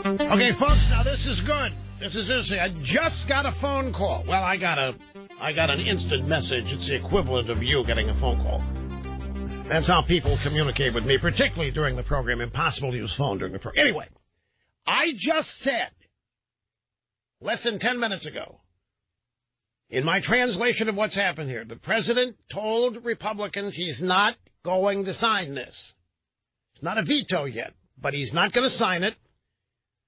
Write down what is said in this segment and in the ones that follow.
Okay, folks, now this is good. This is interesting. I just got a phone call. Well, I got an instant message. It's the equivalent of you getting a phone call. That's how people communicate with me, particularly during the program. Impossible to use phone during the program. Anyway, I just said, less than 10 minutes ago, in my translation of what's happened here, the president told Republicans he's not going to sign this. It's not a veto yet, but he's not going to sign it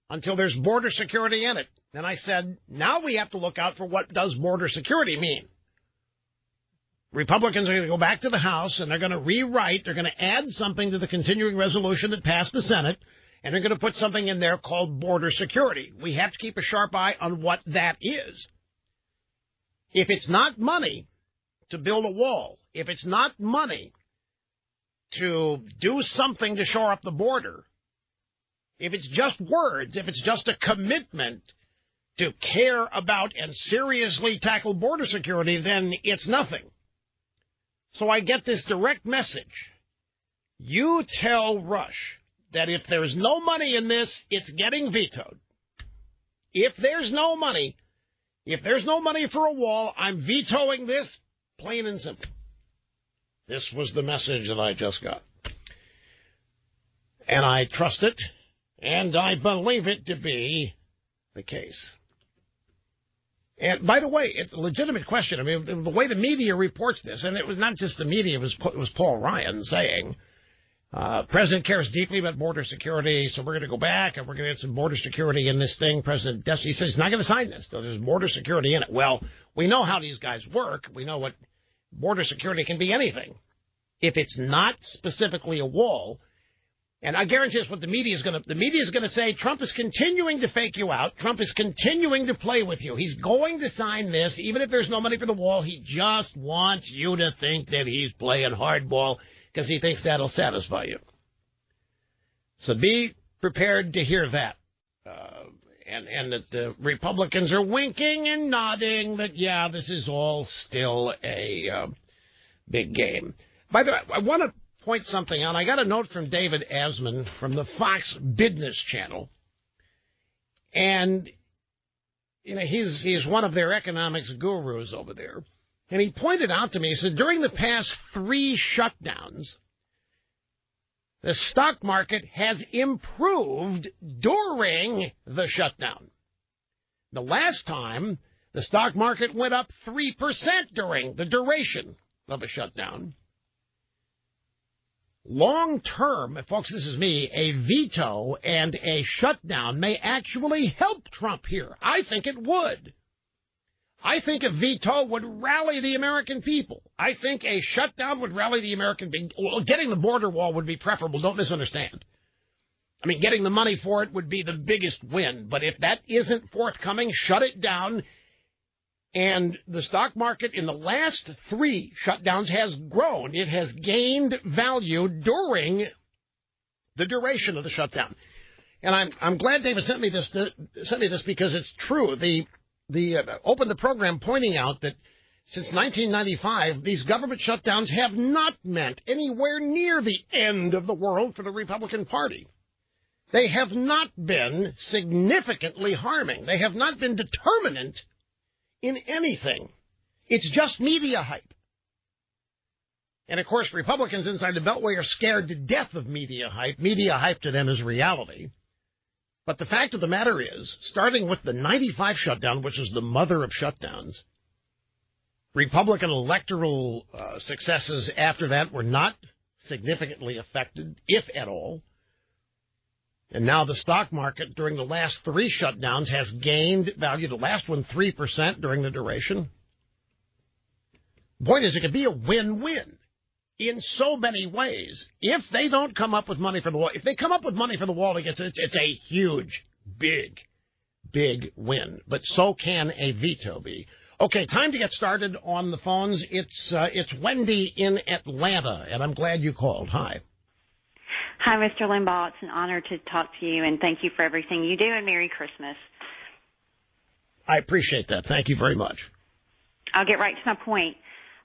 until there's border security in it. And I said, now we have to look out for what does border security mean. Republicans are going to go back to the House, and they're going to rewrite, they're going to add something to the continuing resolution that passed the Senate, and they're going to put something in there called border security. We have to keep a sharp eye on what that is. If it's not money to build a wall, if it's not money to do something to shore up the border, if it's just words, if it's just a commitment to care about and seriously tackle border security, then it's nothing. So I get this direct message. You tell Rush that if there's no money in this, it's getting vetoed. If there's no money for a wall, I'm vetoing this, plain and simple. This was the message that I just got. And I trust it, and I believe it to be the case. And by the way, it's a legitimate question. I mean, the way the media reports this, and it was not just the media, it was Paul Ryan saying, President cares deeply about border security, so we're going to go back and we're going to get some border security in this thing. President Destiny says he's not going to sign this, so there's border security in it. Well, we know how these guys work. We know what border security can be anything. If it's not specifically a wall, and I guarantee it's what the media is going to say. Trump is continuing to fake you out. Trump is continuing to play with you. He's going to sign this, even if there's no money for the wall. He just wants you to think that he's playing hardball because he thinks that'll satisfy you. So be prepared to hear that. And that the Republicans are winking and nodding that, yeah, this is all still a big game. By the way, I want to point something out. I got a note from David Asman from the Fox Business Channel. And, you know, he's one of their economics gurus over there. And he pointed out to me, he said, during the past 3 shutdowns, the stock market has improved during the shutdown. The last time, the stock market went up 3% during the duration of a shutdown. Long term, folks, this is me, a veto and a shutdown may actually help Trump here. I think it would. I think a veto would rally the American people. I think a shutdown would rally the American people. Well, getting the border wall would be preferable. Don't misunderstand. I mean, getting the money for it would be the biggest win. But if that isn't forthcoming, shut it down. And the stock market in the last 3 shutdowns has grown. It has gained value during the duration of the shutdown. And I'm glad David sent me this because it's true. Opened the program pointing out that since 1995, these government shutdowns have not meant anywhere near the end of the world for the Republican Party. They have not been significantly harming. They have not been determinant in anything. It's just media hype. And, of course, Republicans inside the Beltway are scared to death of media hype. Media hype to them is reality. But the fact of the matter is, starting with the 95 shutdown, which is the mother of shutdowns, Republican electoral successes after that were not significantly affected, if at all. And now the stock market during the last 3 shutdowns has gained value. The last one, 3% during the duration. The point is, it could be a win-win in so many ways. If they don't come up with money for the wall, if they come up with money for the wall, it's a huge, big win. But so can a veto be. Okay, time to get started on the phones. It's Wendy in Atlanta, and I'm glad you called. Hi. Hi, Mr. Limbaugh. It's an honor to talk to you, and thank you for everything you do, and Merry Christmas. I appreciate that. Thank you very much. I'll get right to my point.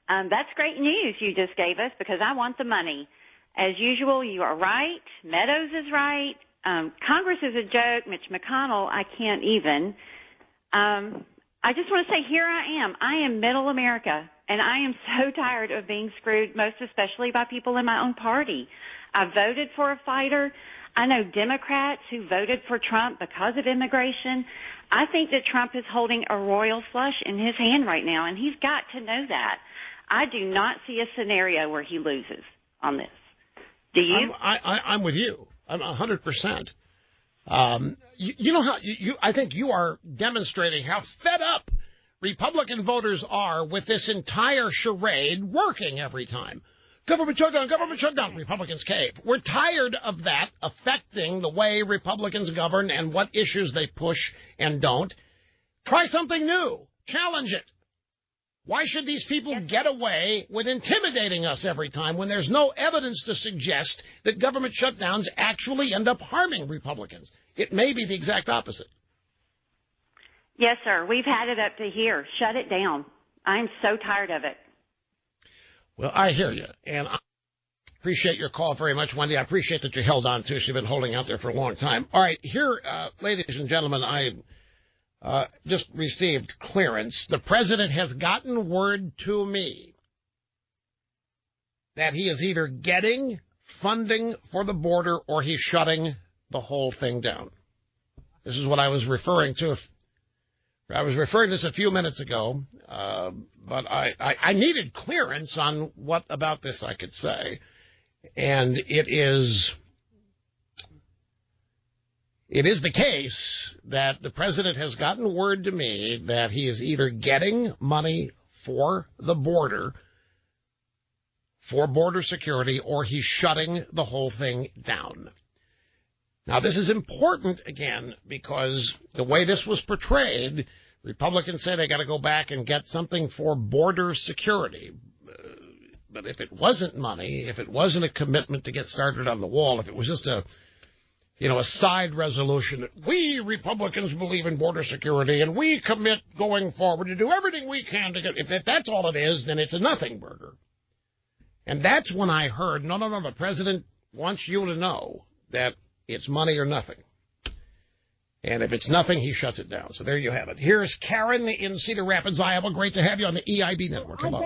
That's great news you just gave us because I want the money. As usual, you are right. Meadows is right. Congress is a joke. Mitch McConnell, I can't even. I just want to say, here I am. I am middle America, and I am so tired of being screwed, most especially by people in my own party. I voted for a fighter. I know Democrats who voted for Trump because of immigration. I think that Trump is holding a royal flush in his hand right now, and he's got to know that. I do not see a scenario where he loses on this. Do you? I'm with you. I'm 100%. You know how I think you are demonstrating how fed up Republican voters are with this entire charade working every time. Government shutdown, Republicans cave. We're tired of that affecting the way Republicans govern and what issues they push and don't. Try something new. Challenge it. Why should these people get away with intimidating us every time when there's no evidence to suggest that government shutdowns actually end up harming Republicans? It may be the exact opposite. Yes, sir. We've had it up to here. Shut it down. I'm so tired of it. Well, I hear you, and I appreciate your call very much, Wendy. I appreciate that you held on to. You've been holding out there for a long time. All right, here, ladies and gentlemen, I just received clearance. The president has gotten word to me that he is either getting funding for the border or he's shutting the whole thing down. This is what I was referring to. I was referring to this a few minutes ago, but I needed clearance on what about this I could say. And it is the case that the president has gotten word to me that he is either getting money for the border, for border security, or he's shutting the whole thing down. Now, this is important, again, because the way this was portrayed, Republicans say they got to go back and get something for border security. But if it wasn't money, if it wasn't a commitment to get started on the wall, if it was just a side resolution that we Republicans believe in border security and we commit going forward to do everything we can to get, if that's all it is, then it's a nothing burger. And that's when I heard, no, the president wants you to know that it's money or nothing. And if it's nothing, he shuts it down. So there you have it. Here's Karen in Cedar Rapids, Iowa. Great to have you on the EIB network. Hello.